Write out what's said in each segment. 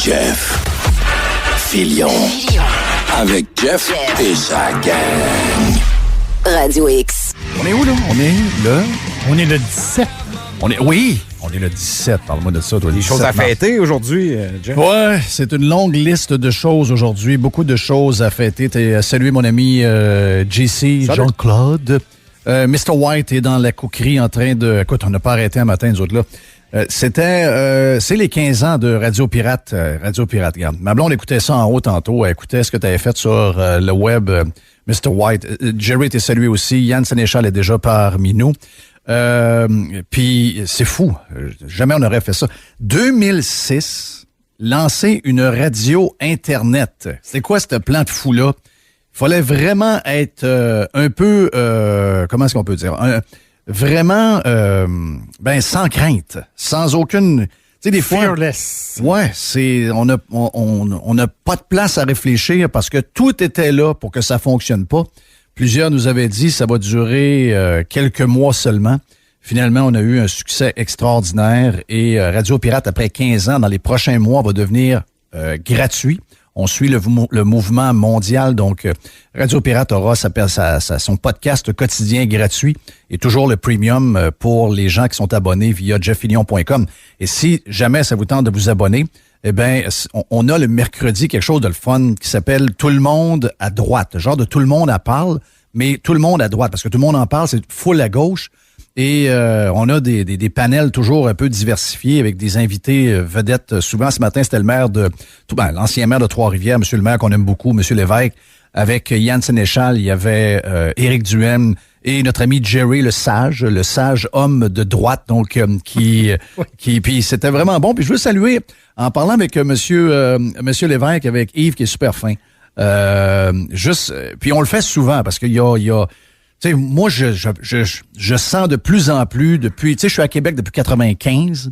Jeff Fillion. Avec Jeff et sa gang. Radio X. On est où, là? On est le 17. On est le 17. Parle-moi de ça, toi. Des choses à fêter aujourd'hui, Jeff. Ouais, c'est une longue liste de choses aujourd'hui. Beaucoup de choses à fêter. Salut mon ami JC, Jean-Claude. Mr. White est dans la coquerie en train de... Écoute, on n'a pas arrêté un matin, nous autres, là. C'est les 15 ans de Radio Pirate. Regarde. Ma blonde écoutait ça en haut tantôt. Elle écoutait ce que tu avais fait sur le web, Mr. White. Jerry était salué aussi. Yann Sénéchal est déjà parmi nous. Puis c'est fou. Jamais on aurait fait ça. 2006, lancer une radio Internet. C'est quoi ce plan de fou-là? Il fallait vraiment être un peu... comment est-ce qu'on peut dire? Vraiment, sans crainte, sans aucune... Tu sais, des fois... Fearless. Ouais, on n'a pas de place à réfléchir parce que tout était là pour que ça fonctionne pas. Plusieurs nous avaient dit ça va durer quelques mois seulement. Finalement, on a eu un succès extraordinaire et Radio Pirate, après 15 ans, dans les prochains mois, va devenir gratuit. On suit le mouvement mondial, donc Radio Pirate aura son podcast quotidien gratuit et toujours le premium pour les gens qui sont abonnés via jeffillion.com. Et si jamais ça vous tente de vous abonner, eh bien, on a le mercredi quelque chose de le fun qui s'appelle Tout le monde à droite. Genre de tout le monde à parle, mais tout le monde à droite, parce que tout le monde en parle, c'est full à gauche. Et on a des panels toujours un peu diversifiés avec des invités vedettes. Souvent, ce matin, c'était le maire l'ancien maire de Trois-Rivières, monsieur le maire qu'on aime beaucoup, monsieur Lévesque. Avec Yann Sénéchal, il y avait Éric Duhem et notre ami Jerry, le sage homme de droite, donc puis c'était vraiment bon. Puis je veux saluer, en parlant avec monsieur Lévesque, avec Yves, qui est super fin. Puis on le fait souvent parce qu'il y a tu sais, moi, je sens de plus en plus depuis... Tu sais, je suis à Québec depuis 95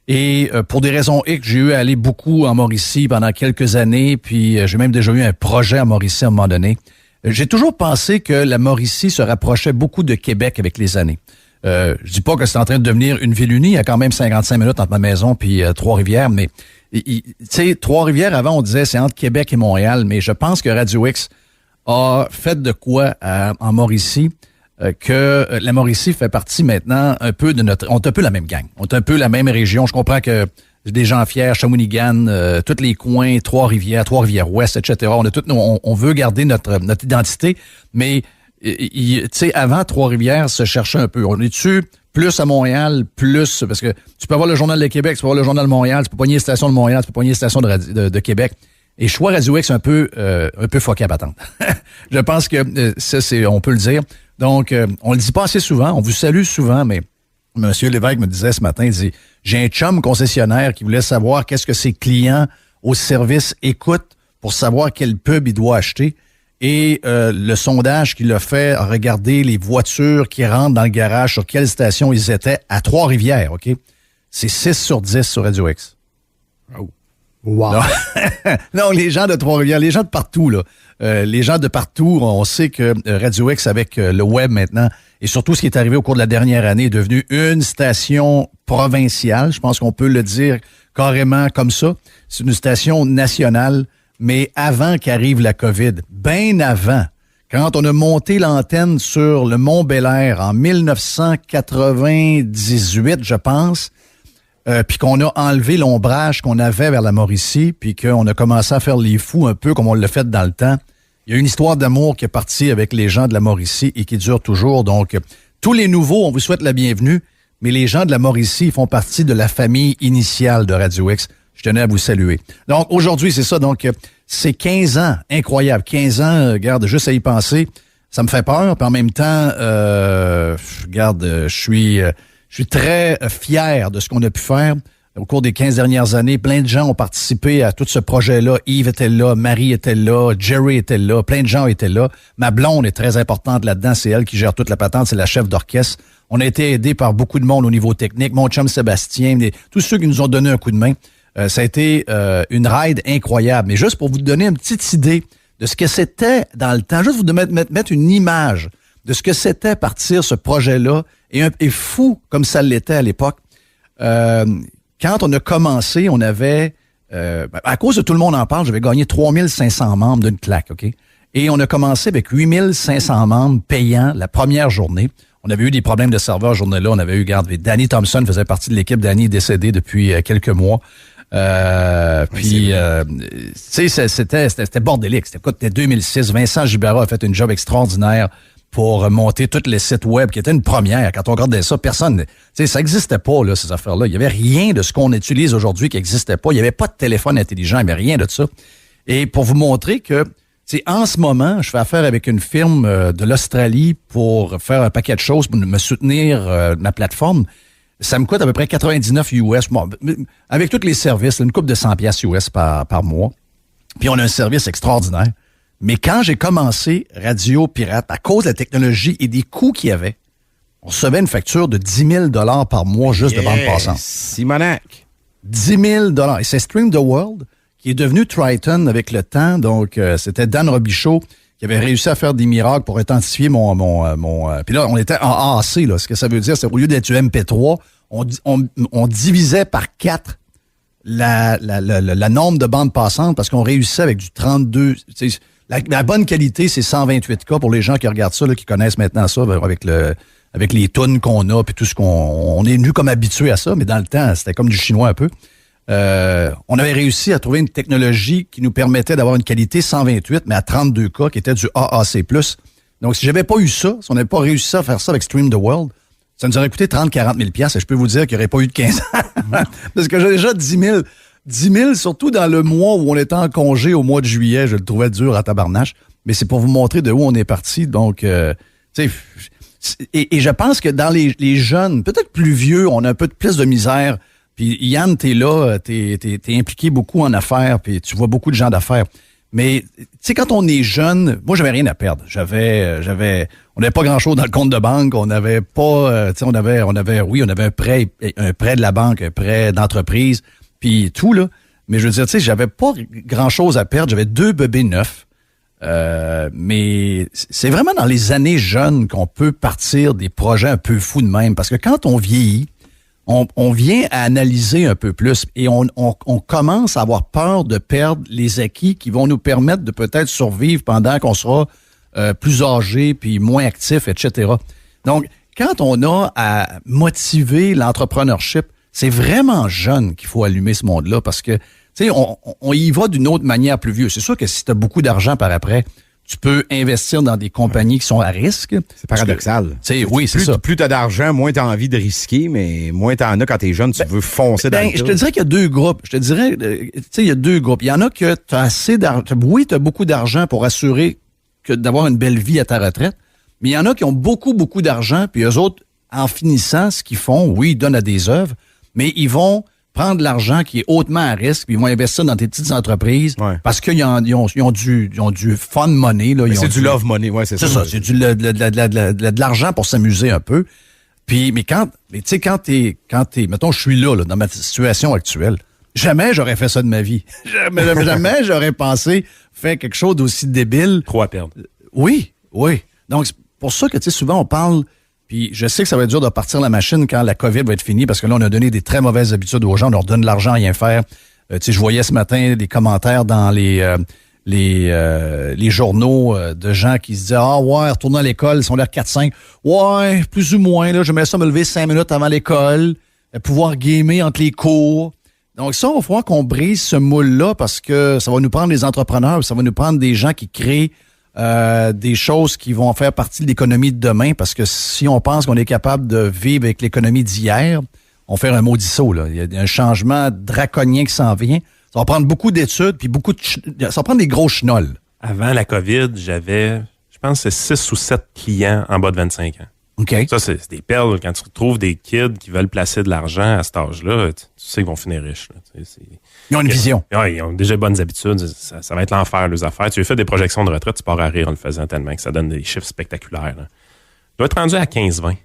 et pour des raisons X, j'ai eu à aller beaucoup en Mauricie pendant quelques années, puis j'ai même déjà eu un projet en Mauricie à un moment donné. J'ai toujours pensé que la Mauricie se rapprochait beaucoup de Québec avec les années. Je dis pas que c'est en train de devenir une ville unie, il y a quand même 55 minutes entre ma maison puis Trois-Rivières, mais tu sais, Trois-Rivières, avant, on disait c'est entre Québec et Montréal, mais je pense que Radio X a fait de quoi en Mauricie que la Mauricie fait partie maintenant un peu de notre... On est un peu la même gang. On est un peu la même région. Je comprends que des gens fiers, Shawinigan, tous les coins, Trois-Rivières-Ouest, etc. On veut garder notre identité, mais tu sais, avant, Trois-Rivières se cherchait un peu. On est-tu plus à Montréal, plus... Parce que tu peux avoir le Journal de Québec, tu peux avoir le Journal de Montréal, tu peux pogner les stations de Montréal, tu peux pogner les stations de Québec. Et choix Radio X un peu foqué à patente. Je pense que ça, on peut le dire. Donc, on le dit pas assez souvent, on vous salue souvent, mais M. Lévesque me disait ce matin, il dit, j'ai un chum concessionnaire qui voulait savoir qu'est-ce que ses clients au service écoutent pour savoir quel pub il doit acheter. Et le sondage qu'il a fait a regardé les voitures qui rentrent dans le garage, sur quelle station ils étaient, à Trois-Rivières, OK? C'est 6 sur 10 sur Radio X. Oh. Wow. Non, les gens de Trois-Rivières, les gens de partout, là. Les gens de partout, on sait que Radio X, avec le web maintenant, et surtout ce qui est arrivé au cours de la dernière année, est devenu une station provinciale. Je pense qu'on peut le dire carrément comme ça. C'est une station nationale, mais avant qu'arrive la COVID, bien avant, quand on a monté l'antenne sur le Mont-Bel-Air en 1998, je pense, puis qu'on a enlevé l'ombrage qu'on avait vers la Mauricie, puis qu'on a commencé à faire les fous un peu comme on l'a fait dans le temps. Il y a une histoire d'amour qui est partie avec les gens de la Mauricie et qui dure toujours. Donc, tous les nouveaux, on vous souhaite la bienvenue, mais les gens de la Mauricie font partie de la famille initiale de Radio X. Je tenais à vous saluer. Donc, aujourd'hui, c'est ça. Donc, c'est 15 ans. Incroyable. 15 ans, regarde, juste à y penser, ça me fait peur. Puis en même temps, regarde, je suis très fier de ce qu'on a pu faire au cours des 15 dernières années. Plein de gens ont participé à tout ce projet-là. Yves était là, Marie était là, Jerry était là, plein de gens étaient là. Ma blonde est très importante là-dedans. C'est elle qui gère toute la patente, c'est la chef d'orchestre. On a été aidés par beaucoup de monde au niveau technique. Mon chum Sébastien, tous ceux qui nous ont donné un coup de main. Ça a été une ride incroyable. Mais juste pour vous donner une petite idée de ce que c'était dans le temps, juste vous mettre une image de ce que c'était partir ce projet-là, et fou comme ça l'était à l'époque. Quand on a commencé, on avait à cause de Tout le monde en parle, j'avais gagné 3500 membres d'une claque, OK? Et on a commencé avec 8500 membres payants la première journée. On avait eu des problèmes de serveur la journée-là. On avait eu, Danny Thompson faisait partie de l'équipe. Danny est décédé depuis quelques mois. Puis, tu sais, c'était bordélique. C'était 2006. Vincent Gibera a fait une job extraordinaire pour monter tous les sites web, qui était une première. Quand on regardait ça, personne... Tu sais, ça n'existait pas, là, ces affaires-là. Il n'y avait rien de ce qu'on utilise aujourd'hui qui n'existait pas. Il n'y avait pas de téléphone intelligent. Il n'y avait rien de ça. Et pour vous montrer que, en ce moment, je fais affaire avec une firme de l'Australie pour faire un paquet de choses, pour me soutenir ma plateforme. Ça me coûte à peu près 99 US. Bon, avec tous les services, une coupe de 100 piastres US par mois. Puis on a un service extraordinaire. Mais quand j'ai commencé Radio Pirate, à cause de la technologie et des coûts qu'il y avait, on recevait une facture de 10 000 $ par mois juste de bande passante. Simonac. 10 000 $. Et c'est Stream the World qui est devenu Triton avec le temps. Donc, c'était Dan Robichaud qui avait réussi à faire des miracles pour authentifier mon puis là, on était en AC, là. Ce que ça veut dire, c'est au lieu d'être du MP3, on divisait par 4 la nombre de bandes passantes parce qu'on réussissait avec du 32... La bonne qualité, c'est 128K pour les gens qui regardent ça, là, qui connaissent maintenant ça avec les tunes qu'on a puis tout ce on est venu comme habitué à ça, mais dans le temps, c'était comme du chinois un peu. On avait réussi à trouver une technologie qui nous permettait d'avoir une qualité 128, mais à 32K, qui était du AAC+. Donc, si j'avais pas eu ça, si on n'avait pas réussi à faire ça avec Stream the World, ça nous aurait coûté 30-40 000 $, et je peux vous dire qu'il n'y aurait pas eu de 15 ans. Parce que j'ai déjà 10 000. 10 000, surtout dans le mois où on était en congé au mois de juillet, je le trouvais dur à tabarnache. Mais c'est pour vous montrer de où on est parti. Donc, tu sais, et je pense que dans les jeunes, peut-être plus vieux, on a un peu de plus de misère. Puis Yann, t'es là, t'es impliqué beaucoup en affaires, puis tu vois beaucoup de gens d'affaires. Mais, tu sais, quand on est jeune, moi, j'avais rien à perdre. On n'avait pas grand-chose dans le compte de banque. On n'avait pas, tu sais, on avait un prêt de la banque, un prêt d'entreprise, puis tout, là. Mais je veux dire, tu sais, j'avais pas grand-chose à perdre. J'avais 2 bébés neufs. Mais c'est vraiment dans les années jeunes qu'on peut partir des projets un peu fous de même. Parce que quand on vieillit, on vient à analyser un peu plus et on commence à avoir peur de perdre les acquis qui vont nous permettre de peut-être survivre pendant qu'on sera plus âgé puis moins actif, etc. Donc, quand on a à motiver l'entrepreneurship, c'est vraiment jeune qu'il faut allumer ce monde-là parce que, tu sais, on y va d'une autre manière plus vieux. C'est sûr que si tu as beaucoup d'argent par après, tu peux investir dans des compagnies qui sont à risque. C'est paradoxal. Oui, c'est ça. Plus tu as d'argent, moins tu as envie de risquer, mais moins tu en as quand tu es jeune, tu veux foncer dans le tas. Je te dirais qu'il y a 2 groupes. Je te dirais, tu sais, il y a 2 groupes. Il y en a que tu as assez d'argent. Oui, tu as beaucoup d'argent pour assurer d'avoir une belle vie à ta retraite, mais il y en a qui ont beaucoup, beaucoup d'argent, puis eux autres, en finissant, ce qu'ils font, oui, ils donnent à des œuvres, mais ils vont prendre de l'argent qui est hautement à risque, puis ils vont investir dans tes petites entreprises parce qu'ils ont du fun money. Là, c'est du love money, c'est ça. C'est ça, c'est de l'argent pour s'amuser un peu. Puis, mais tu sais, quand t'es, mettons, je suis là, dans ma situation actuelle, jamais j'aurais fait ça de ma vie. Jamais j'aurais pensé faire quelque chose d'aussi débile. Trop à perdre. Oui. Donc, c'est pour ça que, tu sais, souvent on parle. Puis je sais que ça va être dur de partir la machine quand la COVID va être finie parce que là, on a donné des très mauvaises habitudes aux gens. On leur donne de l'argent à rien faire. Tu sais, je voyais ce matin des commentaires dans les journaux de gens qui se disaient « Ah ouais, retourner à l'école, ils sont l'air 4-5. Ouais, plus ou moins, là, j'aimerais ça me lever 5 minutes avant l'école, pouvoir gamer entre les cours. » Donc ça, il va falloir qu'on brise ce moule-là parce que ça va nous prendre des entrepreneurs, ça va nous prendre des gens qui créent des choses qui vont faire partie de l'économie de demain, parce que si on pense qu'on est capable de vivre avec l'économie d'hier, on fait un maudit saut, là. Il y a un changement draconien qui s'en vient. Ça va prendre beaucoup d'études, puis ça va prendre des gros chenolles. Avant la COVID, j'avais, je pense, c'est 6 ou 7 clients en bas de 25 ans. OK. Ça, c'est des perles. Quand tu retrouves des kids qui veulent placer de l'argent à cet âge-là, tu sais qu'ils vont finir riches. Là. Ils ont une vision. Ils ont déjà bonnes habitudes. Ça va être l'enfer, leurs affaires. Tu as fait des projections de retraite, tu pars à rire en le faisant tellement que ça donne des chiffres spectaculaires. Là. Tu dois être rendu à 15-20.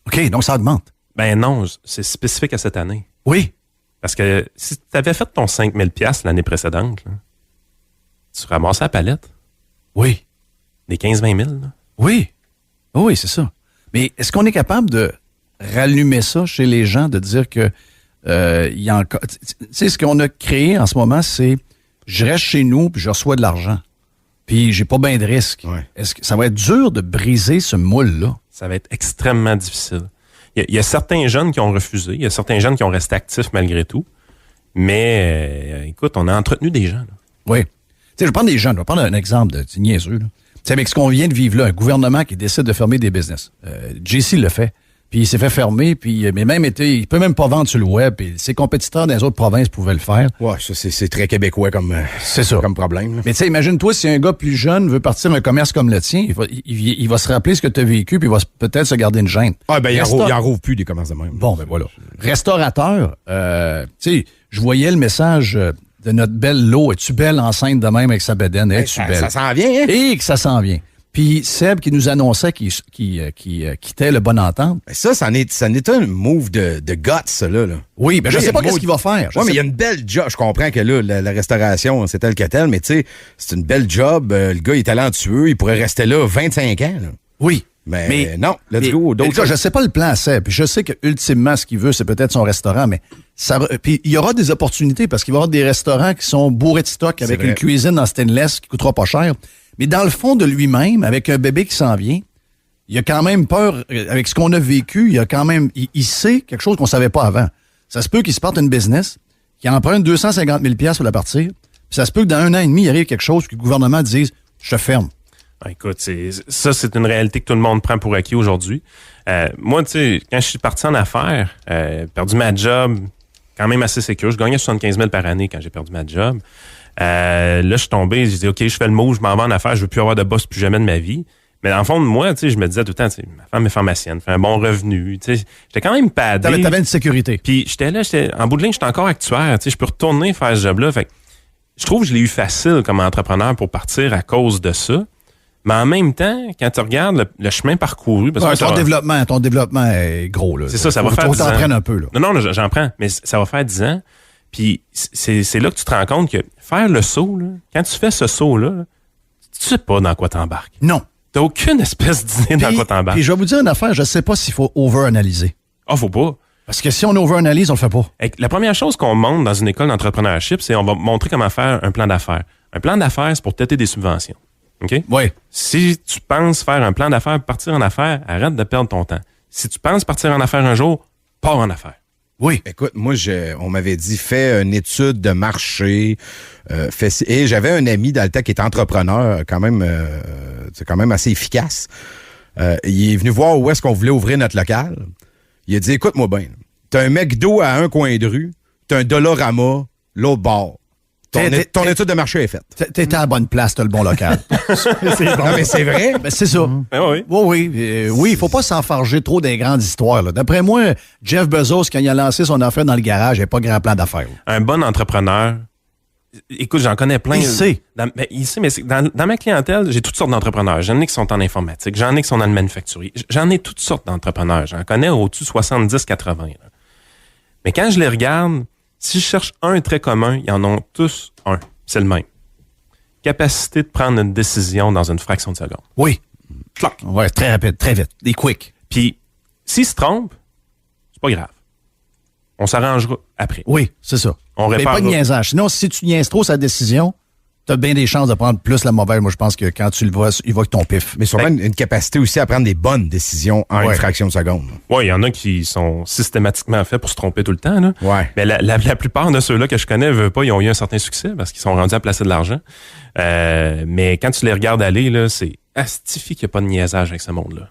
OK, donc ça augmente. Ben non, c'est spécifique à cette année. Oui. Parce que si tu avais fait ton 5 000 $ l'année précédente, là, tu ramassais la palette. Oui. Des 15-20 000. Là. Oui. Oui, c'est ça. Mais est-ce qu'on est capable de rallumer ça chez les gens, de dire que il y a encore... Tu sais, ce qu'on a créé en ce moment, c'est je reste chez nous puis je reçois de l'argent. Puis j'ai pas bien de risques. Ouais. Est-ce que ça va être dur de briser ce moule-là? Ça va être extrêmement difficile. Il y a certains jeunes qui ont refusé, il y a certains jeunes qui ont resté actifs malgré tout. Mais, écoute, on a entretenu des gens. Là. Oui. Tu sais, je vais prendre des jeunes. Je vais prendre un exemple de niaiseux. Tu sais, avec ce qu'on vient de vivre là, un gouvernement qui décide de fermer des business. JC le fait. Puis il s'est fait fermer, puis mais même il peut même pas vendre sur le web. Puis ses compétiteurs dans les autres provinces pouvaient le faire. Ouais, ça, c'est très québécois comme problème. Là. Mais tu sais, imagine-toi si un gars plus jeune veut partir un commerce comme le tien, il va se rappeler ce que tu as vécu, puis il va peut-être se garder une gêne. Ah, ben, il en rouvre plus des commerces de même. Bon, ben voilà. Restaurateur, tu sais, je voyais le message de notre belle Lo. Es-tu belle enceinte de même avec sa bedaine? Es-tu belle? Ça s'en vient, hein? Et que ça s'en vient. Puis Seb qui nous annonçait qu'il quittait le Bon Entente. Ça en est un move de guts, ça, là. Oui, ben je sais pas qu'est-ce qu'il va faire. Oui, mais il y a une belle job. Je comprends que là, la restauration, c'est tel que tel, mais tu sais, c'est une belle job. Le gars, il est talentueux. Il pourrait rester là 25 ans. Là. Oui. Mais non, let's go. D'autres. Je sais pas le plan à Seb. Puis je sais que ultimement, ce qu'il veut, c'est peut-être son restaurant, mais puis il y aura des opportunités parce qu'il va y avoir des restaurants qui sont bourrés de stock avec une cuisine en stainless qui coûtera pas cher. Mais dans le fond de lui-même, avec un bébé qui s'en vient, il a quand même peur, avec ce qu'on a vécu, il sait quelque chose qu'on savait pas avant. Ça se peut qu'il se parte une business, qu'il emprunte 250 000 $ pour la partir, puis ça se peut que dans 1 an et demi, il arrive quelque chose que le gouvernement dise « je ferme ». Écoute, c'est une réalité que tout le monde prend pour acquis aujourd'hui. Moi, tu sais, quand je suis parti en affaires, perdu ma job, quand même assez sécure. Je gagnais 75 000 par année quand j'ai perdu ma job. Là, je suis tombé, j'ai dit, OK, je fais le move, je m'en vais en affaires, je veux plus avoir de boss plus jamais de ma vie. Mais dans le fond de moi, tu sais, je me disais tout le temps, ma femme est pharmacienne, fait un bon revenu, tu sais, j'étais quand même padé. T'avais une sécurité. Puis en bout de ligne, j'étais encore actuaire, tu sais, je peux retourner faire ce job-là. Fait que je trouve que je l'ai eu facile comme entrepreneur pour partir à cause de ça. Mais en même temps, quand tu regardes le chemin parcouru... Parce que ton développement est gros. Là. C'est ça va faire 10 ans. Faut t'en prendre un peu. Là. Non, j'en prends, mais ça va faire 10 ans. Puis c'est là que tu te rends compte que faire le saut, là, quand tu fais ce saut-là, tu sais pas dans quoi t'embarques. Non. T'as aucune espèce d'idée dans quoi t'embarques. Puis je vais vous dire une affaire, je sais pas s'il faut over-analyser. Ah, faut pas. Parce que si on over-analyse, on le fait pas. La première chose qu'on montre dans une école d'entrepreneurship, c'est on va montrer comment faire un plan d'affaires. Un plan d'affaires, c'est pour têter des subventions. OK? Oui. Si tu penses faire un plan d'affaires, partir en affaires, arrête de perdre ton temps. Si tu penses partir en affaires un jour, pars en affaires. Oui. Écoute, moi, on m'avait dit, fais une étude de marché. Et j'avais un ami dans le temps qui est entrepreneur, quand même assez efficace. Il est venu voir où est-ce qu'on voulait ouvrir notre local. Il a dit, écoute-moi bien, t'as un McDo à un coin de rue, t'as un Dollarama, l'autre bord. Ton étude de marché est faite. T'es à la bonne place, t'as le bon local. C'est bon. Non, mais c'est vrai. Ben, c'est ça. Oui. Oui, il faut pas s'enfarger trop des grandes histoires. Là. D'après moi, Jeff Bezos, quand il a lancé son affaire dans le garage, il n'a pas grand plan d'affaires. Un bon entrepreneur, écoute, j'en connais plein. Il sait. Mais dans ma clientèle, j'ai toutes sortes d'entrepreneurs. J'en ai qui sont en informatique, j'en ai qui sont dans le manufacturier. J'en ai toutes sortes d'entrepreneurs. J'en connais au-dessus de 70-80. Mais quand je les regarde, si je cherche un trait commun, ils en ont tous un. C'est le même. Capacité de prendre une décision dans une fraction de seconde. Oui. Cloc. Ouais, très rapide, très vite. Des quick. Puis, s'ils se trompent, c'est pas grave. On s'arrangera après. Oui, c'est ça. On Mais répare. pas de niaisage. Sinon, si tu niaises trop sa décision, t'as bien des chances de prendre plus la mauvaise. Moi, je pense que quand tu le vois, il va avec ton pif. Mais sûrement une capacité aussi à prendre des bonnes décisions en une fraction de seconde. Oui, il y en a qui sont systématiquement faits pour se tromper tout le temps. Là. Ouais. Mais la plupart de ceux-là que je connais veulent pas, ils ont eu un certain succès parce qu'ils sont rendus à placer de l'argent. Mais quand tu les regardes aller, là, c'est astifié qu'il n'y a pas de niaisage avec ce monde-là.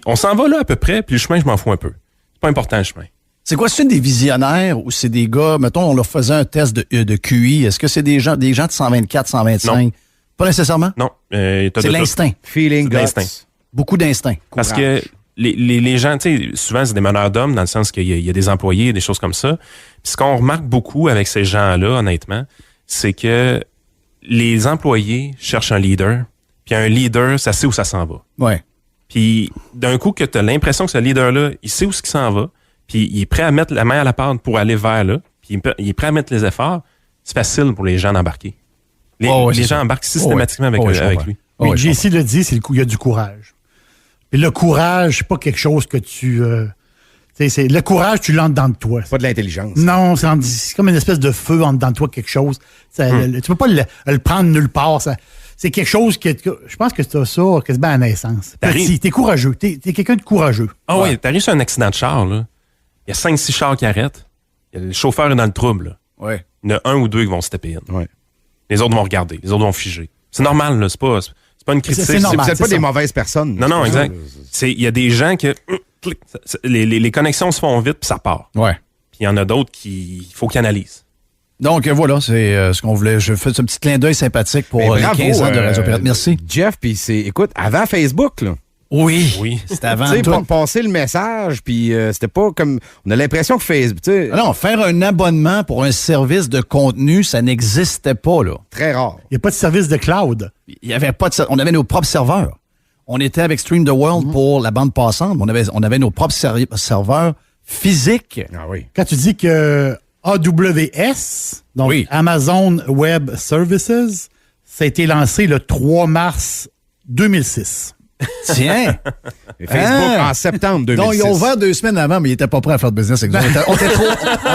On s'en va là à peu près, puis le chemin, je m'en fous un peu. C'est pas important le chemin. C'est quoi, c'est une des visionnaires ou c'est des gars, mettons, on leur faisait un test de QI. Est-ce que c'est des gens de 124, 125? Non. Pas nécessairement? Non. C'est l'instinct. Feeling guts. L'instinct. Beaucoup d'instinct. Parce que les gens, tu sais, souvent, c'est des meneurs d'hommes dans le sens qu'il y a des employés, des choses comme ça. Puis ce qu'on remarque beaucoup avec ces gens-là, honnêtement, c'est que les employés cherchent un leader. Puis un leader, ça sait où ça s'en va. Ouais. Puis d'un coup que tu as l'impression que ce leader-là, il sait où il s'en va, puis il est prêt à mettre la main à la pâte pour aller vers là, puis il est prêt à mettre les efforts, c'est facile pour les gens d'embarquer. Les gens embarquent systématiquement avec lui. Mais JC le dit, il y a du courage. Et le courage, c'est pas quelque chose que tu Le courage, tu l'as en dedans de toi. Pas de l'intelligence. Non, c'est comme une espèce de feu en dedans de toi, quelque chose. Tu peux pas le prendre nulle part. C'est quelque chose que je pense que tu as ça quasiment à la naissance. T'es courageux. T'es quelqu'un de courageux. Ah oui, t'arrives sur un accident de char, là. Il y a 5-6 chars qui arrêtent. Le chauffeur est dans le trouble, là. Ouais. Il y en a 1 ou 2 qui vont se taper in. Ouais. Les autres vont regarder. Les autres vont figer. C'est normal, là. C'est pas une critique. C'est normal. Vous n'êtes pas des mauvaises personnes. Non, exact. Il y a des gens que les connexions se font vite puis ça part. Ouais. Puis il y en a d'autres qui faut qu'ils analysent. Donc, voilà, c'est ce qu'on voulait. Je fais ce petit clin d'œil sympathique pour les bravo, 15 ans de Radio Pirate. Merci. Jeff, puis écoute, avant Facebook, là. Oui. C'était avant Tu sais, tout. passer le message, puis c'était pas comme... On a l'impression que Facebook, tu sais... Non, faire un abonnement pour un service de contenu, ça n'existait pas, là. Très rare. Il n'y a pas de service de cloud. Il y avait pas de... On avait nos propres serveurs. On était avec Stream the World pour la bande passante. On avait nos propres serveurs physiques. Ah oui. Quand tu dis que AWS, donc Oui. Amazon Web Services, ça a été lancé le 3 mars 2006. Tiens! Et Facebook en septembre 2006. Donc, ils ont ouvert 2 semaines avant, mais ils n'étaient pas prêts à faire de business avec nous. On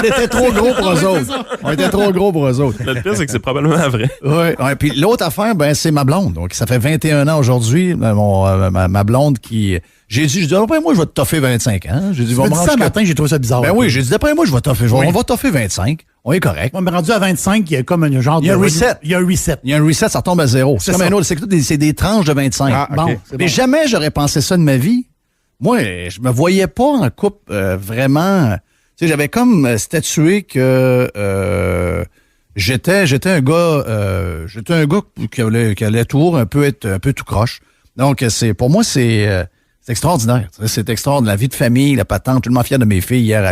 était trop gros pour eux autres. On était trop gros pour eux autres. Le pire, c'est que c'est probablement vrai. Ouais. Puis l'autre affaire, c'est ma blonde. Donc, ça fait 21 ans aujourd'hui. Ma blonde qui... J'ai dit, d'après moi, je vais te toffer 25 ans. J'ai dit, Tu m'as dit ça le matin, j'ai trouvé ça bizarre. Ben oui, j'ai dit, d'après moi, je vais toffer. Oui. On va toffer 25. On est correct. On est rendu à 25, il y a comme un genre Il y a un reset. Il y a un reset. Il y a un reset, ça retombe à zéro. C'est comme ça. un autre. C'est des tranches de 25. Ah, Bon. OK. Mais jamais j'aurais pensé ça de ma vie. Moi, je me voyais pas en couple vraiment. Tu sais, j'avais comme statué que j'étais un gars qui allait toujours un peu être un peu tout croche. Donc pour moi c'est extraordinaire. C'est extraordinaire. La vie de famille, la patente, tout le monde fier de mes filles. Hier,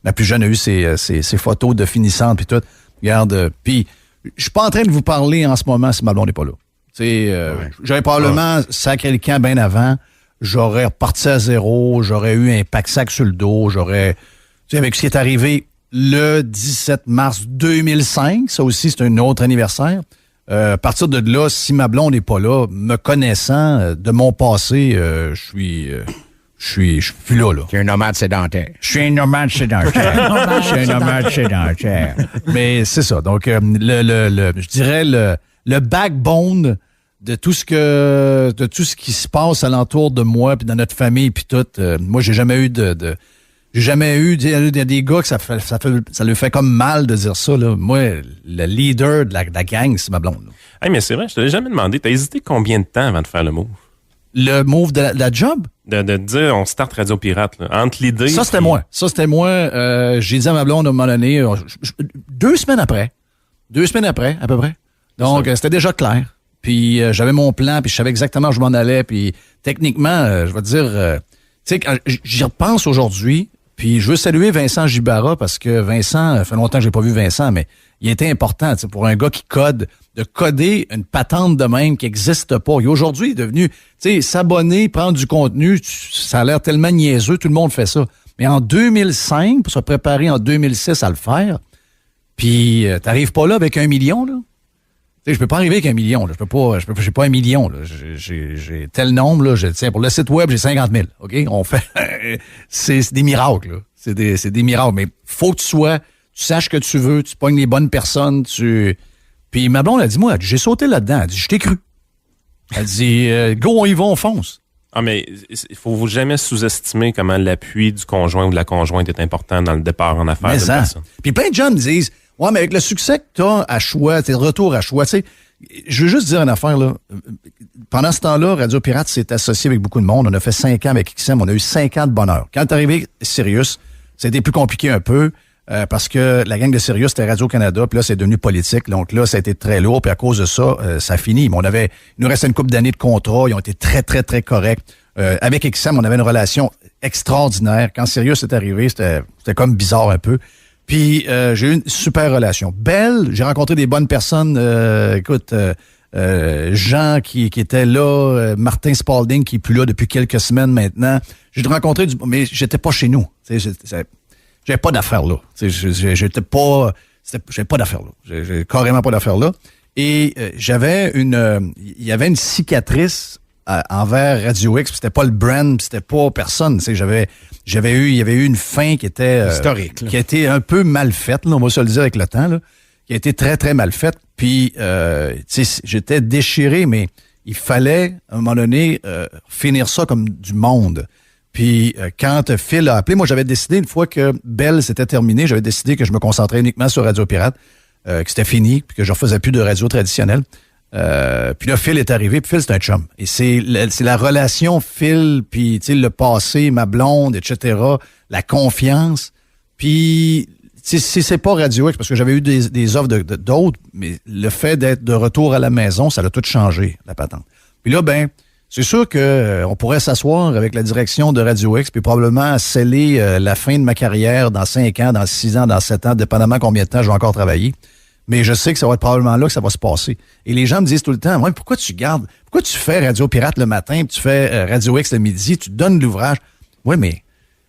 ma plus jeune a eu ses photos de finissantes puis tout. Regarde, puis je suis pas en train de vous parler en ce moment si ma blonde n'est pas là. J'aurais probablement sacré le camp bien avant. J'aurais reparti à zéro. J'aurais eu un pack-sac sur le dos. J'aurais... Tu sais, avec ce qui est arrivé le 17 mars 2005, ça aussi, c'est un autre anniversaire. À partir de là, si ma blonde n'est pas là, me connaissant de mon passé, je suis là. Qui est un nomade sédentaire. Je suis un nomade sédentaire. Je suis un nomade sédentaire. Mais c'est ça. Donc, je dirais le backbone de tout ce qui se passe alentour de moi puis dans notre famille puis tout. Moi, j'ai jamais eu j'ai jamais eu des gars que ça lui fait comme mal de dire ça, là. Moi, le leader de la gang, c'est ma blonde, là. Hey, mais c'est vrai, je te l'ai jamais demandé. T'as hésité combien de temps avant de faire le move? Le move de la job? De dire, on start Radio Pirate, là. Entre l'idée... Ça, c'était moi. J'ai dit à ma blonde, à un moment donné, 2 semaines après, à peu près. Donc, c'était déjà clair. Puis, j'avais mon plan, puis je savais exactement où je m'en allais. Puis, techniquement, je vais te dire... tu sais, quand j'y repense aujourd'hui, puis je veux saluer Vincent Gibara parce que Vincent, ça fait longtemps que j'ai pas vu Vincent, mais il était important, tu sais, pour un gars qui code, de coder une patente de même qui n'existe pas. Et aujourd'hui, il est devenu, tu sais, s'abonner, prendre du contenu, ça a l'air tellement niaiseux, tout le monde fait ça. Mais en 2005, pour se préparer en 2006 à le faire, puis t'arrives pas là avec 1 million, là. Tu sais, je peux pas arriver avec 1 million, là. J'ai pas 1 million, là. J'ai tel nombre, là. Tiens, pour le site web, j'ai 50 000. OK? On fait, c'est des miracles, là. C'est des miracles. Mais faut que tu saches que tu veux, tu pognes les bonnes personnes, Puis ma blonde a dit, moi, j'ai sauté là-dedans. Elle a dit, je t'ai cru. Elle dit, go, on y va, on fonce. Ah, mais il faut jamais sous-estimer comment l'appui du conjoint ou de la conjointe est important dans le départ en affaires de personne. Puis plein de gens me disent, ouais, mais avec le succès que tu as à choix, tes retours à choix, tu sais, je veux juste dire une affaire, là. Pendant ce temps-là, Radio Pirate s'est associé avec beaucoup de monde. On a fait 5 ans avec XM. On a eu 5 ans de bonheur. Quand t'es arrivé Sirius, c'était plus compliqué un peu parce que la gang de Sirius, c'était Radio-Canada. Puis là, c'est devenu politique. Donc là, ça a été très lourd. Puis à cause de ça, ça finit. Mais il nous restait une couple d'années de contrat. Ils ont été très, très, très corrects. Avec XM, on avait une relation extraordinaire. Quand Sirius est arrivé, c'était comme bizarre un peu. Puis j'ai eu une super relation. Belle, j'ai rencontré des bonnes personnes. Jean qui était là, Martin Spalding qui est plus là depuis quelques semaines maintenant. J'ai rencontré mais j'étais pas chez nous. J'avais pas d'affaires là. J'avais pas d'affaires là. J'ai carrément pas d'affaires là. Et il y avait une cicatrice envers Radio X, puis c'était pas le brand, puis c'était pas personne. Tu sais, il y avait eu une fin qui était historique, qui a été un peu mal faite, là, on va se le dire avec le temps, là, qui a été très, très mal faite. Puis, tu sais, j'étais déchiré, mais il fallait, à un moment donné, finir ça comme du monde. Puis, quand Phil a appelé, moi, j'avais décidé, une fois que Bell s'était terminé, j'avais décidé que je me concentrais uniquement sur Radio Pirate, que c'était fini, puis que je ne refaisais plus de radio traditionnelle. Puis là, Phil est arrivé, puis Phil, c'est un chum. Et c'est la relation Phil, puis tu sais, le passé, ma blonde, etc., la confiance. Puis, c'est pas Radio X, parce que j'avais eu des offres d'autres, mais le fait d'être de retour à la maison, ça l'a tout changé, la patente. Puis là, ben, c'est sûr qu'on pourrait s'asseoir avec la direction de Radio X, puis probablement sceller la fin de ma carrière dans 5 ans, dans 6 ans, dans 7 ans, dépendamment combien de temps je vais encore travailler. Mais je sais que ça va être probablement là que ça va se passer. Et les gens me disent tout le temps, ouais, pourquoi tu fais Radio Pirate le matin, puis tu fais Radio X le midi, tu donnes l'ouvrage. Oui, mais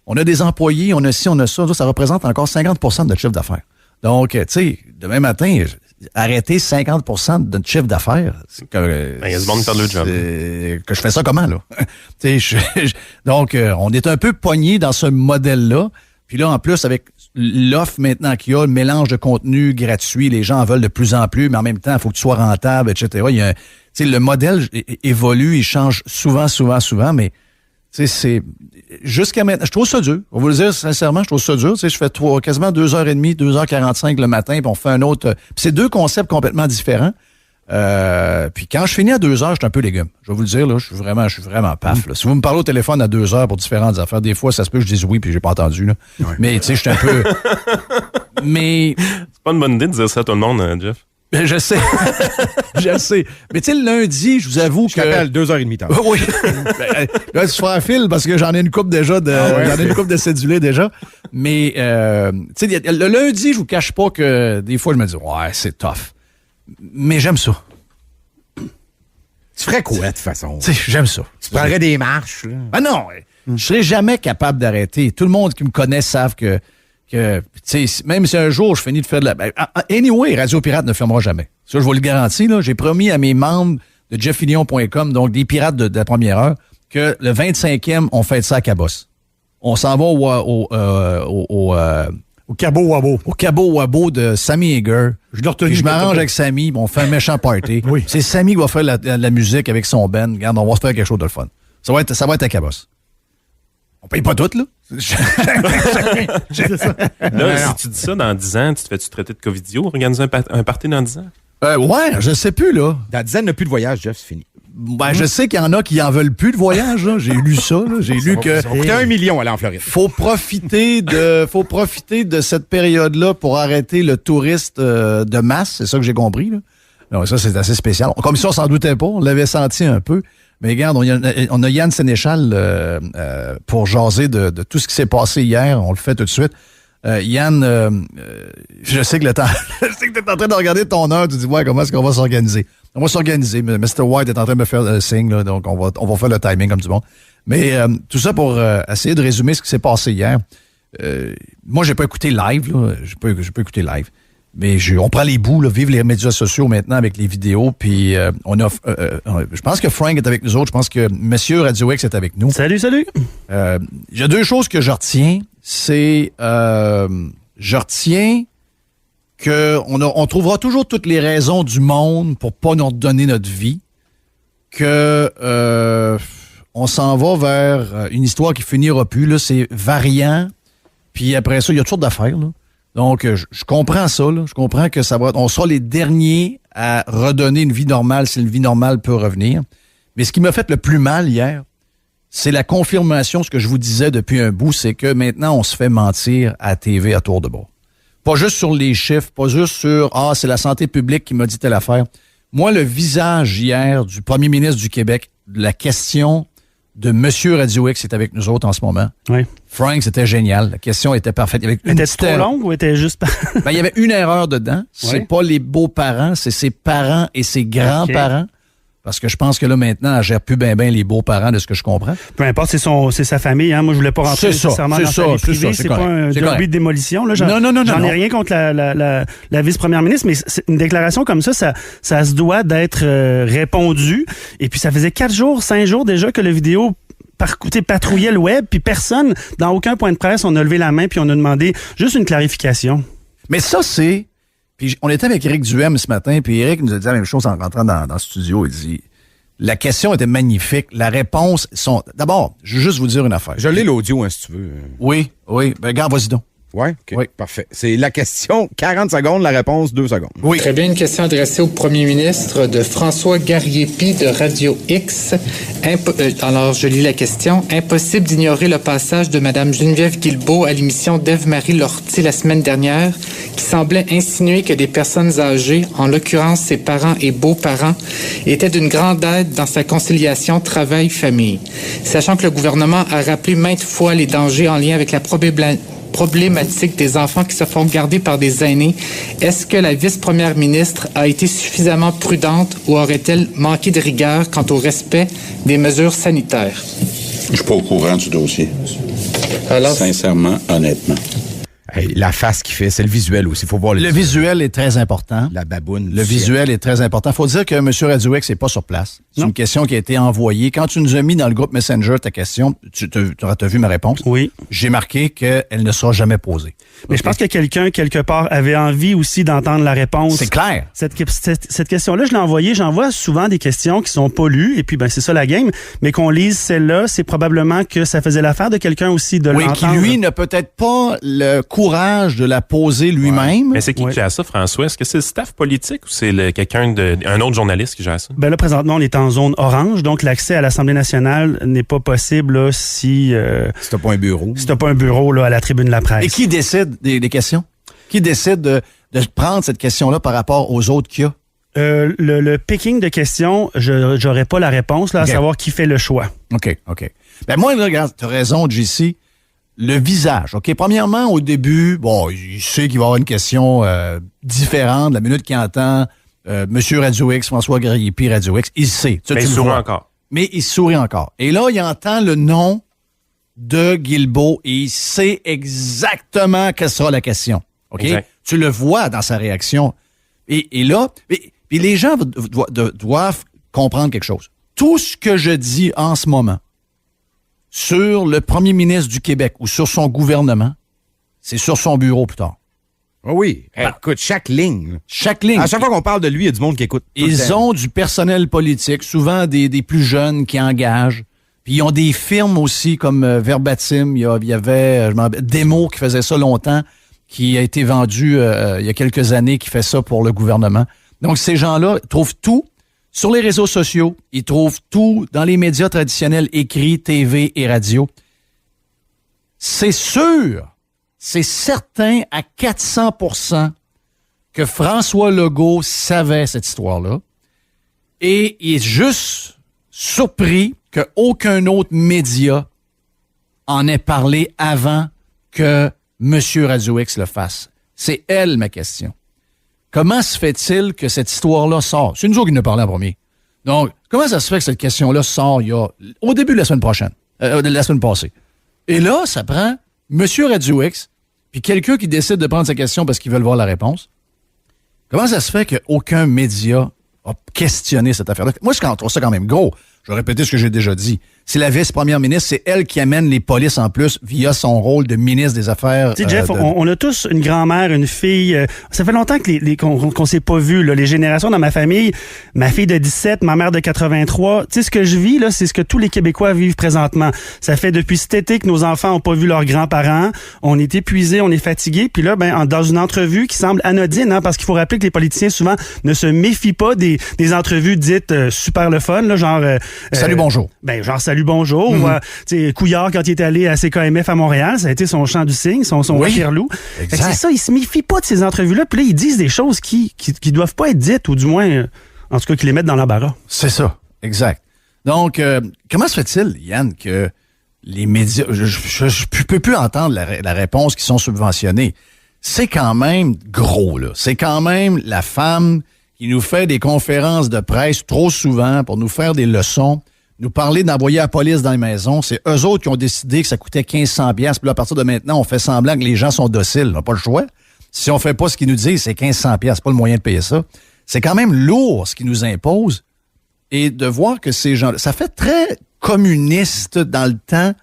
on a des employés, on a ci, on a ça représente encore 50 de notre chiffre d'affaires. Donc, tu sais, demain matin, arrêter 50 de notre chiffre d'affaires. Il y a du monde qui perd le job. Que je fais ça comment, là? Donc, on est un peu pogné dans ce modèle-là. Puis là, en plus, avec l'offre maintenant qu'il y a, le mélange de contenu gratuit, les gens en veulent de plus en plus, mais en même temps, il faut que tu sois rentable, etc. Le modèle évolue, il change souvent, mais c'est jusqu'à maintenant, je trouve ça dur. On va vous le dire sincèrement, je trouve ça dur. Je fais quasiment 2h30, 2h45 le matin, puis on fait un autre. Puis c'est deux concepts complètement différents. Puis quand je finis à 2h, je suis un peu légume. Je vais vous le dire, là, je suis vraiment paf. Là. Si vous me parlez au téléphone à 2h pour différentes affaires, des fois, ça se peut que je dise oui, puis j'ai pas entendu. Là. Ouais. Mais tu sais, je suis un peu. Mais. C'est pas une bonne idée de dire ça à tout le monde, Jeff. Je sais. Je sais. Mais tu sais, le lundi, je vous avoue que. Je t'appelle 2h30 tard. Oui. Là, tu feras un fil parce que j'en ai une couple déjà j'en ai une couple de cédulés déjà. Mais, tu sais, le lundi, je vous cache pas que des fois, je me dis, ouais, c'est tough. Mais j'aime ça. Tu ferais quoi, de toute façon? Tu sais, j'aime ça. Tu prendrais des marches, là? Ah non! Je serais jamais capable d'arrêter. Tout le monde qui me connaît savent que tu sais, même si un jour je finis de faire de la... Anyway, Radio Pirate ne fermera jamais. Ça, je vous le garantis, là. J'ai promis à mes membres de jeffillion.com, donc des pirates de la première heure, que le 25e, on fête ça à Cabosse. On s'en va au Cabo Wabo. Au Cabo Wabo de Sammy Hagar. Je m'arrange avec Sammy, on fait un méchant party. Oui. C'est Sammy qui va faire la musique avec son band. Regarde, on va se faire quelque chose de le fun. Ça va être à Cabosse. On paye pas tout, là. C'est ça. Là, si tu dis ça dans 10 ans, tu te fais-tu traiter de covidio, organiser un party dans 10 ans? Ouais, je sais plus, là. Dans 10 ans, il n'y a plus de voyage, Jeff, c'est fini. Ben, je sais qu'il y en a qui en veulent plus de voyage, là. J'ai lu ça, là. J'ai lu que. Ça va coûter 1 million aller en Floride. Faut profiter de cette période-là pour arrêter le touriste de masse. C'est ça que j'ai compris, là. Non, ça, c'est assez spécial. Comme ça, on s'en doutait pas. On l'avait senti un peu. Mais regarde, on a Yann Sénéchal pour jaser de tout ce qui s'est passé hier. On le fait tout de suite. Yann, je sais que le temps, je sais que tu es en train de regarder ton heure. Tu dis, ouais, comment est-ce qu'on va s'organiser? On va s'organiser. Mr. White est en train de me faire le signe, là, donc on va faire le timing comme du monde. Mais tout ça pour essayer de résumer ce qui s'est passé hier. Moi, j'ai pas écouté live. Là. J'ai pas écouté live. Mais on prend les bouts, là, vive les médias sociaux maintenant avec les vidéos. Puis je pense que Frank est avec nous autres. Je pense que Monsieur Radio X est avec nous. Salut. Il y a deux choses que je retiens. C'est je retiens qu'on trouvera toujours toutes les raisons du monde pour pas nous redonner notre vie. Que on s'en va vers une histoire qui finira plus. Là, c'est variant. Puis après ça, il y a toutes sortes d'affaires, là. Donc, je comprends ça, là. Je comprends que on sera les derniers à redonner une vie normale si une vie normale peut revenir. Mais ce qui m'a fait le plus mal hier, c'est la confirmation, ce que je vous disais depuis un bout, c'est que maintenant, on se fait mentir à TV à tour de bras. Pas juste sur les chiffres, pas juste sur « Ah, c'est la santé publique qui m'a dit telle affaire ». Moi, le visage hier du premier ministre du Québec, la question de Monsieur Radio X est avec nous autres en ce moment. Oui. Frank, c'était génial. La question était parfaite. Était trop longue ou était juste... Ben, il y avait une erreur dedans. C'est pas les beaux-parents, c'est ses parents et ses grands-parents. Parce que je pense que là, maintenant, elle gère plus bien les beaux-parents de ce que je comprends. Peu importe, c'est sa famille. Hein. Moi, je voulais pas rentrer nécessairement dans sa vie privée. C'est pas un derby de démolition. Là. J'en ai rien contre la vice-première ministre, mais c'est une déclaration comme ça se doit d'être répondu. Et puis, ça faisait 5 jours déjà que la vidéo patrouillait le web, puis personne, dans aucun point de presse, on a levé la main puis on a demandé juste une clarification. Mais ça, c'est... Puis on était avec Éric Duhem ce matin, puis Éric nous a dit la même chose en rentrant dans le studio. Il dit, la question était magnifique, la réponse sont... D'abord, je veux juste vous dire une affaire. Je l'ai l'audio, hein, si tu veux. Oui. Ben, regarde, vas-y donc. Ouais, OK. Oui, parfait. C'est la question, 40 secondes, la réponse, 2 secondes. Oui. Très bien, une question adressée au premier ministre de François Garriépi de Radio X. Alors, je lis la question. Impossible d'ignorer le passage de Mme Geneviève Guilbeault à l'émission d'Ève-Marie Lortie la semaine dernière, qui semblait insinuer que des personnes âgées, en l'occurrence ses parents et beaux-parents, étaient d'une grande aide dans sa conciliation travail-famille. Sachant que le gouvernement a rappelé maintes fois les dangers en lien avec la problématique des enfants qui se font garder par des aînés, est-ce que la vice-première ministre a été suffisamment prudente ou aurait-elle manqué de rigueur quant au respect des mesures sanitaires? Je suis pas au courant du dossier. Alors, sincèrement, honnêtement. Hey, la face qu'il fait, c'est le visuel aussi. Faut voir le visuel est très important. La baboune. Le visuel est très important. Faut dire que M. Radio X n'est pas sur place. C'est une question qui a été envoyée. Quand tu nous as mis dans le groupe Messenger ta question, tu as vu ma réponse? Oui. J'ai marqué qu'elle ne sera jamais posée. Mais je pense que quelqu'un, quelque part, avait envie aussi d'entendre la réponse. C'est clair. Cette question-là, je l'ai envoyée. J'envoie souvent des questions qui sont pas lues, et puis ben c'est ça la game. Mais qu'on lise celle-là, c'est probablement que ça faisait l'affaire de quelqu'un aussi de l'entendre. Oui, qui lui n'a peut-être pas le courage de la poser lui-même. Ouais. Mais c'est qui gère ça, François? Est-ce que c'est le staff politique ou c'est un autre journaliste qui gère ça? Ben là, présentement, on est en zone orange, donc l'accès à l'Assemblée nationale n'est pas possible là, si t'as pas un bureau. Si t'as pas un bureau là, à la tribune de la presse. Et qui décide des questions? Qui décide de prendre cette question-là par rapport aux autres qu'il y a? Le picking de questions, j'aurais pas la réponse là, à savoir qui fait le choix. OK. Ben moi, là, regarde, t'as raison, JC. Le visage, OK? Premièrement, au début, bon, il sait qu'il va y avoir une question différente. La minute qu'il entend Monsieur Radio X, François Garriépi Radio X, il sait. Mais il sourit encore. Mais il sourit encore. Et là, il entend le nom de Guilbeault et il sait exactement quelle sera la question. OK? Exact. Tu le vois dans sa réaction. Et là, puis les gens doivent comprendre quelque chose. Tout ce que je dis en ce moment sur le premier ministre du Québec ou sur son gouvernement, c'est sur son bureau plus tard. Oh oui. Écoute, chaque ligne. Chaque ligne. À chaque fois qu'on parle de lui, il y a du monde qui écoute. Ils ont du personnel politique, souvent des plus jeunes qui engagent. Puis ils ont des firmes aussi comme Verbatim. Il y avait Demo qui faisait ça longtemps, qui a été vendu il y a quelques années, qui fait ça pour le gouvernement. Donc ces gens-là trouvent tout sur les réseaux sociaux. Ils trouvent tout dans les médias traditionnels, écrits, TV et radio. C'est sûr, c'est certain à 400% que François Legault savait cette histoire-là. Et il est juste surpris qu'aucun autre média en ait parlé avant que M. Radio X le fasse. C'est elle, ma question. Comment se fait-il que cette histoire-là sort? C'est nous autres qui nous parlons en premier. Donc, comment ça se fait que cette question-là sort au début de la semaine prochaine, de la semaine passée? Et là, ça prend M. Radio X, puis quelqu'un qui décide de prendre sa question parce qu'ils veulent voir la réponse. Comment ça se fait qu'aucun média a questionné cette affaire-là? Moi, je trouve ça quand même gros. Je vais répéter ce que j'ai déjà dit. C'est la vice-première ministre, c'est elle qui amène les polices en plus via son rôle de ministre des Affaires. Tu sais, Jeff, on a tous une grand-mère, une fille. Ça fait longtemps qu'on s'est pas vu. Là, les générations dans ma famille, ma fille de 17, ma mère de 83. Tu sais, ce que je vis, là, c'est ce que tous les Québécois vivent présentement. Ça fait depuis cet été que nos enfants ont pas vu leurs grands-parents. On est épuisés, on est fatigués. Puis là, dans une entrevue qui semble anodine, parce qu'il faut rappeler que les politiciens, souvent, ne se méfient pas des entrevues dites super le fun, là, genre... salut, bonjour. Genre, salut, bonjour. Mm-hmm. Couillard, quand il est allé à CKMF à Montréal, ça a été son chant du cygne, son Waterloo. C'est ça, il se méfie pas de ces entrevues-là. Puis là, ils disent des choses qui doivent pas être dites, ou du moins, en tout cas, qu'ils les mettent dans l'embarras. C'est ça, exact. Donc, comment se fait-il, Yann, que les médias... Je peux plus entendre la réponse qui sont subventionnés. C'est quand même gros, là. C'est quand même la femme qui nous fait des conférences de presse trop souvent pour nous faire des leçons, nous parler d'envoyer la police dans les maisons. C'est eux autres qui ont décidé que ça coûtait 1500$. Puis là, à partir de maintenant, on fait semblant que les gens sont dociles. On n'a pas le choix. Si on fait pas ce qu'ils nous disent, c'est 1500$. C'est pas le moyen de payer ça. C'est quand même lourd ce qu'ils nous imposent. Et de voir que ces gens... Ça fait très communiste dans le temps,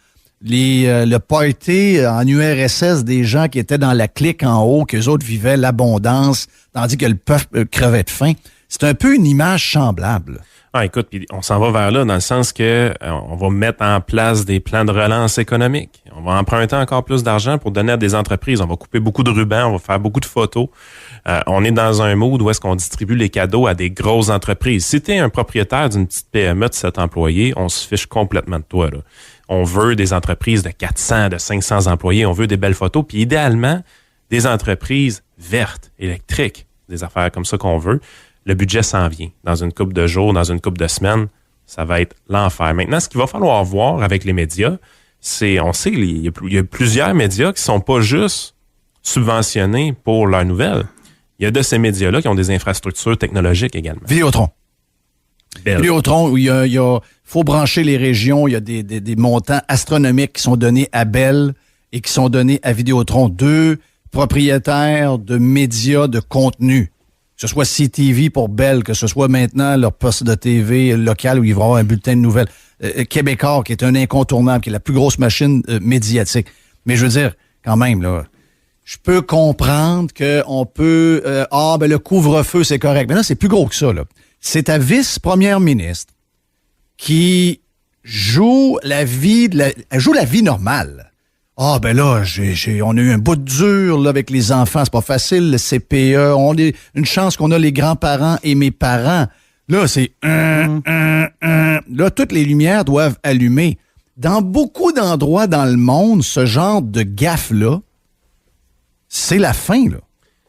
le party en URSS des gens qui étaient dans la clique en haut, qu'eux autres vivaient l'abondance, tandis que le peuple crevait de faim. C'est un peu une image semblable. Ah, écoute, puis on s'en va vers là dans le sens que on va mettre en place des plans de relance économique. On va emprunter encore plus d'argent pour donner à des entreprises. On va couper beaucoup de rubans, on va faire beaucoup de photos. On est dans un mood où est-ce qu'on distribue les cadeaux à des grosses entreprises. Si tu es un propriétaire d'une petite PME de 7 employés, on se fiche complètement de toi, là. On veut des entreprises de 400, de 500 employés. On veut des belles photos. Puis idéalement, des entreprises vertes, électriques, des affaires comme ça qu'on veut. Le budget s'en vient. Dans une couple de jours, dans une couple de semaines, ça va être l'enfer. Maintenant, ce qu'il va falloir voir avec les médias, c'est, on sait, il y a plusieurs médias qui sont pas juste subventionnés pour leurs nouvelles. Il y a de ces médias-là qui ont des infrastructures technologiques également. Vidéotron. Vidéotron, où il faut brancher les régions. Il y a des montants astronomiques qui sont donnés à Bell et qui sont donnés à Vidéotron. 2 propriétaires de médias de contenu. Que ce soit CTV pour Bell, que ce soit maintenant leur poste de TV local où ils vont avoir un bulletin de nouvelles. Québécois, qui est un incontournable, qui est la plus grosse machine médiatique. Mais je veux dire, quand même, là, je peux comprendre qu'on peut... le couvre-feu, c'est correct. Mais là, c'est plus gros que ça, là. C'est ta vice-première ministre qui joue la vie normale. Ah, ben là, on a eu un bout de dur là, avec les enfants. C'est pas facile, le CPE. On a une chance qu'on a les grands-parents et mes parents. Là, c'est... Là, toutes les lumières doivent allumer. Dans beaucoup d'endroits dans le monde, ce genre de gaffe-là, c'est la fin, là.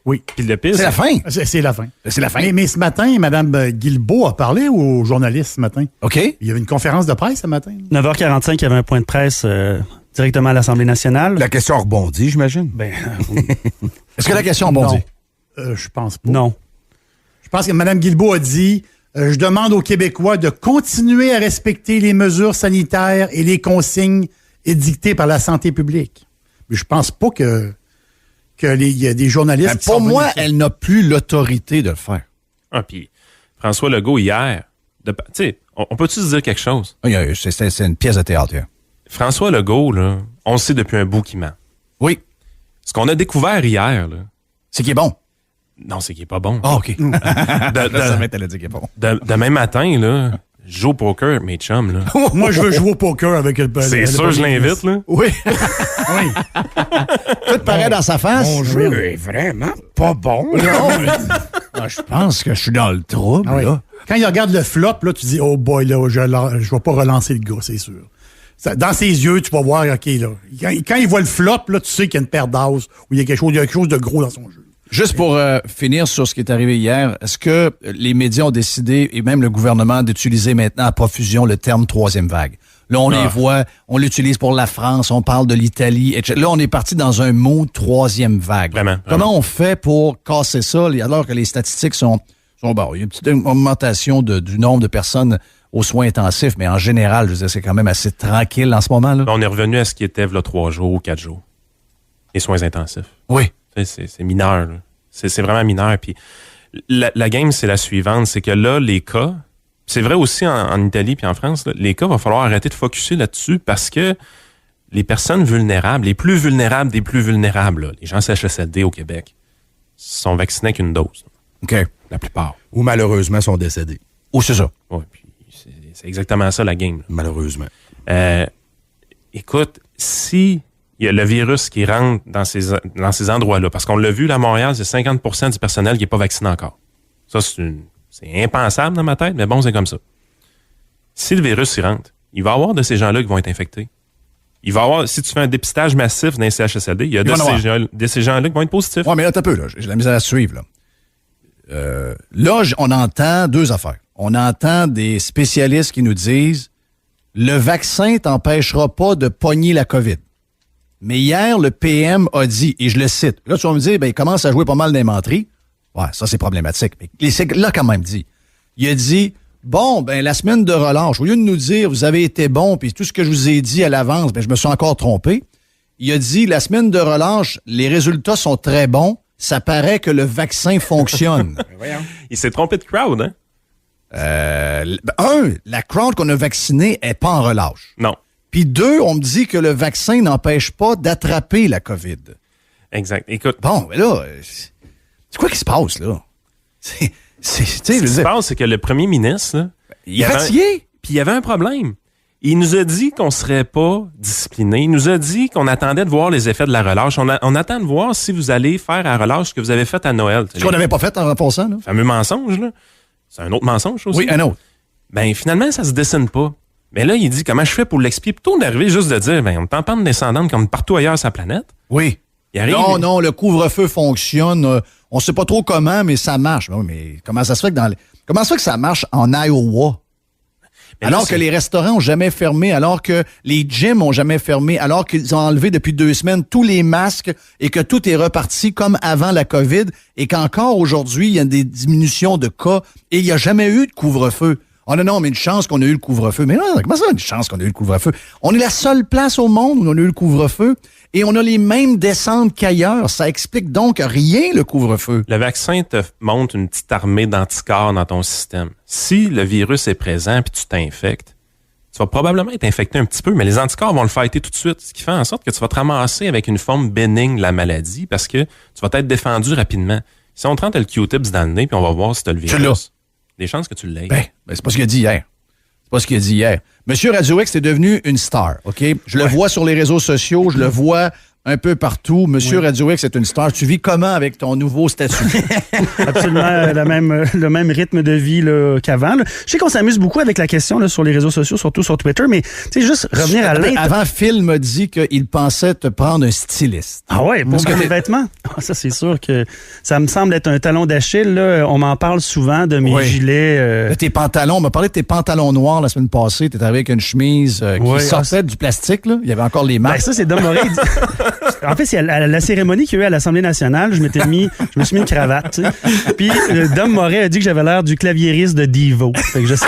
Oui. Puis le pire, c'est la fin. C'est la fin. C'est la fin. Mais ce matin, Mme Guilbeault a parlé aux journalistes ce matin. OK. Il y avait une conférence de presse ce matin. 9h45, il y avait un point de presse directement à l'Assemblée nationale. La question rebondit, j'imagine. Ben, Est-ce que la question rebondit? Je pense pas. Non. Je pense que Mme Guilbeault a dit je demande aux Québécois de continuer à respecter les mesures sanitaires et les consignes édictées par la santé publique. Mais je pense pas qu'il y a des journalistes qui pour moi, elle n'a plus l'autorité de le faire. Ah, puis François Legault, hier, tu sais, on peut-tu se dire quelque chose? C'est une pièce de théâtre. Hein. François Legault, là, on le sait depuis un bout qu'il ment. Oui. Ce qu'on a découvert hier, là... C'est qu'il est bon. Non, c'est qu'il est pas bon. Ah, OK. Ça m'intéresse qu'il est bon. Demain matin, là, je joue au poker, mes chums, là. Moi, je veux jouer au poker avec le... C'est sûr, je l'invite, là. Oui. Oui. Tout paraît dans sa face. Mon jeu est vraiment pas bon. Non, je pense que je suis dans le trouble, Ah oui. là. Quand il regarde le flop, là, tu dis, oh boy, là, je vais pas relancer le gars, c'est sûr. Dans ses yeux, tu vas voir, OK, là. Quand il voit le flop, là, tu sais qu'il y a une perte d'as ou il y a quelque chose de gros dans son jeu. Juste pour finir sur ce qui est arrivé hier, est-ce que les médias ont décidé, et même le gouvernement, d'utiliser maintenant à profusion le terme troisième vague? Là, on les voit, on l'utilise pour la France, on parle de l'Italie, etc. Là, on est parti dans un mot troisième vague. Vraiment. Comment on fait pour casser ça, alors que les statistiques sont bon? Il y a une petite augmentation du nombre de personnes aux soins intensifs, mais en général, je veux dire, c'est quand même assez tranquille en ce moment, là. On est revenu à ce qui était, là, 3 jours ou 4 jours. Les soins intensifs. Oui. C'est mineur, là. C'est vraiment mineur. Puis la game, c'est la suivante, c'est que là, les cas, c'est vrai aussi en Italie puis en France, là, les cas, va falloir arrêter de focusser là-dessus parce que les personnes vulnérables, les plus vulnérables des plus vulnérables, là, les gens CHSLD au Québec, sont vaccinés avec une dose. OK. La plupart. Ou malheureusement sont décédés. Ou c'est ça. Oui, puis c'est exactement ça la game, là. Malheureusement. Écoute, si il y a le virus qui rentre dans ces endroits-là, parce qu'on l'a vu, là, à Montréal, c'est 50% du personnel qui n'est pas vacciné encore. Ça, c'est impensable dans ma tête, mais bon, c'est comme ça. Si le virus y rentre, il va y avoir de ces gens-là qui vont être infectés. Il va y avoir, si tu fais un dépistage massif dans les CHSLD, il y a de ces gens-là qui vont être positifs. Oui, mais là, t'as peu, là. J'ai la misère à suivre, là. Là, on entend 2 affaires. On entend des spécialistes qui nous disent le vaccin t'empêchera pas de pogner la COVID. Mais hier, le PM a dit, et je le cite, là, tu vas me dire, il commence à jouer pas mal d'inventerie. Ouais, ça, c'est problématique. Mais il l'a quand même dit. Il a dit, bon, ben la semaine de relâche, au lieu de nous dire, vous avez été bon, puis tout ce que je vous ai dit à l'avance, ben je me suis encore trompé. Il a dit, la semaine de relâche, les résultats sont très bons. Ça paraît que le vaccin fonctionne. Il s'est trompé de crowd, hein? La crowd qu'on a vaccinée n'est pas en relâche. Non. Puis 2, on me dit que le vaccin n'empêche pas d'attraper la COVID. Exact. Écoute. Bon, mais là, c'est quoi qui se passe, là? Ce qui se passe, c'est que le premier ministre, là, il est fatigué. Puis il y avait un problème. Il nous a dit qu'on serait pas discipliné. Il nous a dit qu'on attendait de voir les effets de la relâche. On attend de voir si vous allez faire à relâche ce que vous avez fait à Noël. Ce qu'on n'avait pas fait en repensant, là. Fameux mensonge, là. C'est un autre mensonge aussi. Oui, un autre. Ben, finalement, ça se dessine pas. Mais là, il dit, comment je fais pour l'expliquer? Plutôt d'arriver juste de dire, ben, on est en pente descendante comme partout ailleurs sur la planète. Oui. Il arrive, non, le couvre-feu fonctionne. On sait pas trop comment, mais ça marche. Mais comment ça se fait que ça marche en Iowa? Mais alors que les restaurants ont jamais fermé, alors que les gyms ont jamais fermé, alors qu'ils ont enlevé depuis 2 semaines tous les masques et que tout est reparti comme avant la COVID et qu'encore aujourd'hui, il y a des diminutions de cas et il n'y a jamais eu de couvre-feu. Oh non, mais une chance qu'on a eu le couvre-feu. Mais non, comment ça, une chance qu'on a eu le couvre-feu? On est la seule place au monde où on a eu le couvre-feu et on a les mêmes descentes qu'ailleurs. Ça explique donc rien, le couvre-feu. Le vaccin te montre une petite armée d'anticorps dans ton système. Si le virus est présent puis tu t'infectes, tu vas probablement être infecté un petit peu, mais les anticorps vont le fighter tout de suite, ce qui fait en sorte que tu vas te ramasser avec une forme bénigne de la maladie parce que tu vas être défendu rapidement. Si on te rentre le Q-tips dans le nez puis on va voir si tu as le virus. Des chances que tu l'aies. Ben, c'est pas ce qu'il a dit hier. Monsieur Radio X est devenu une star, OK? Je le vois sur les réseaux sociaux, je le vois un peu partout. Monsieur Radio X est une star. Tu vis comment avec ton nouveau statut? Absolument le même rythme de vie là, qu'avant. Là. Je sais qu'on s'amuse beaucoup avec la question là, sur les réseaux sociaux, surtout sur Twitter, mais tu sais, juste revenir à l'intérieur. Avant, Phil m'a dit qu'il pensait te prendre un styliste. Ah ouais, pour les vêtements? Ça, c'est sûr que ça me semble être un talon d'Achille. Là. On m'en parle souvent de mes gilets. De tes pantalons. On m'a parlé de tes pantalons noirs la semaine passée. Tu étais avec une chemise qui sortait du plastique. Là. Il y avait encore les marques. Ben, ça, c'est Dom Moret. En fait, c'est à la cérémonie qu'il y a eu à l'Assemblée nationale, je me suis mis une cravate. Tu sais. Puis Dom Moret a dit que j'avais l'air du claviériste de Devo. Fait que je sais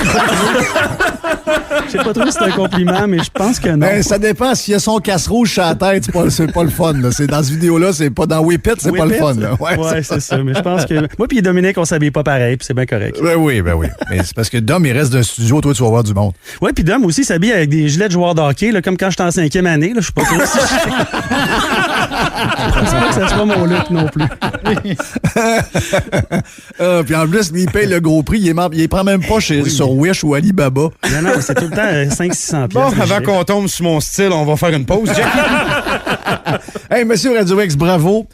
pas trop si c'est un compliment, mais je pense que non. Ça dépend. S'il y a son casse rouge sur la tête, c'est pas le fun. Là. C'est dans cette vidéo-là, c'est pas dans Whip It, c'est pas le fun. Là. Ouais, c'est ça. Mais je pense que moi puis Dominique, on s'habille pas pareil, puis c'est bien correct. Ben oui. Mais c'est parce que Dom, il reste d'un studio, toi, tu vas voir du monde. Ouais, puis Dom aussi s'habille avec des gilets de joueurs de hockey, là, comme quand j'étais en 5e année. Là, je suis pas trop si je pense pas que ça soit mon look non plus. Puis en plus, il paye le gros prix. Il prend même pas sur Wish ou Alibaba. Non, c'est tout le temps 500-600$. Bon, avant qu'on tombe sur mon style, on va faire une pause, Jackie. Hey, monsieur Radio X, bravo.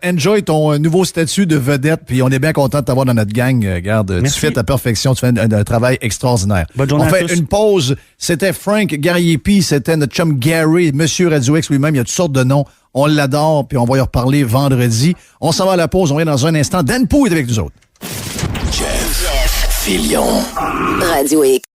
Enjoy ton nouveau statut de vedette, puis on est bien content de t'avoir dans notre gang. Regarde, tu fais ta perfection, tu fais un travail extraordinaire. Bonne journée on fait une pause. C'était Frank Gariepi, c'était notre chum Gary, monsieur Radio X lui-même, il y a toutes sortes de noms. On l'adore, puis on va y reparler vendredi. On s'en va à la pause, on revient dans un instant. Dan Pou est avec nous autres. Jeff Fillion. Radio X.